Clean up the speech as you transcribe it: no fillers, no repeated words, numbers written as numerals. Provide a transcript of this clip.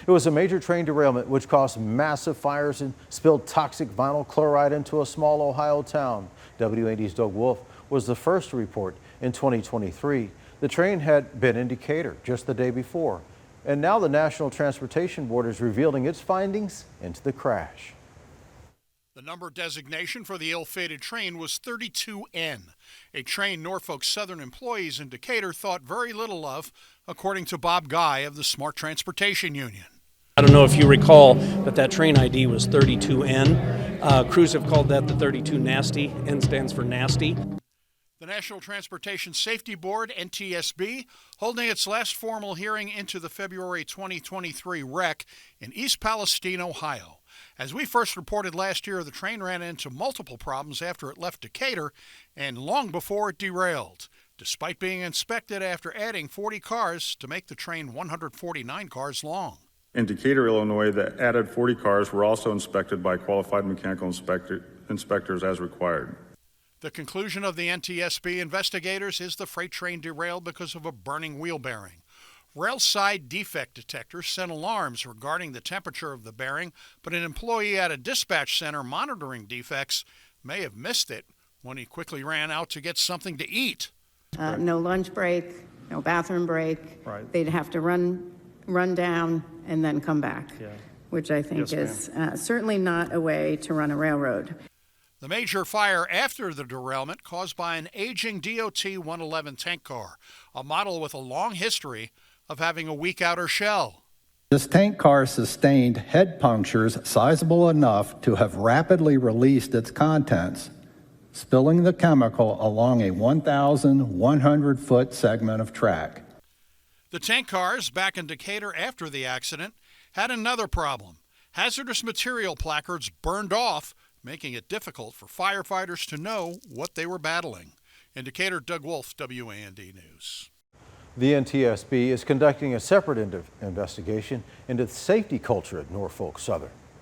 It was a major train derailment which caused massive fires and spilled toxic vinyl chloride into a small Ohio town. WAD's Doug Wolfe was the first to report in 2023. The train had been in Decatur just the day before. And now the National Transportation Board is revealing its findings into the crash. The number designation for the ill-fated train was 32N, a train Norfolk Southern employees in Decatur thought very little of, according to Bob Guy of the Smart Transportation Union. I don't know if you recall that train ID was 32N. Crews have called that the 32 Nasty. N stands for nasty. The National Transportation Safety Board, NTSB, holding its last formal hearing into the February 2023 wreck in East Palestine, Ohio. As we first reported last year, the train ran into multiple problems after it left Decatur and long before it derailed, despite being inspected after adding 40 cars to make the train 149 cars long. In Decatur, Illinois, the added 40 cars were also inspected by qualified mechanical inspectors as required. The conclusion of the NTSB investigators is the freight train derailed because of a burning wheel bearing. Rail side defect detectors sent alarms regarding the temperature of the bearing, but an employee at a dispatch center monitoring defects may have missed it when he quickly ran out to get something to eat. No lunch break, no bathroom break. Right. They'd have to run down and then come back, which I think is certainly not a way to run a railroad. The major fire after the derailment caused by an aging DOT 111 tank car, a model with a long history of having a weak outer shell. This tank car sustained head punctures sizable enough to have rapidly released its contents, spilling the chemical along a 1,100-foot segment of track. The tank cars back in Decatur after the accident had another problem. Hazardous material placards burned off, making it difficult for firefighters to know what they were battling. In Decatur, Doug Wolfe, WAND News. The NTSB is conducting a separate investigation into the safety culture at Norfolk Southern.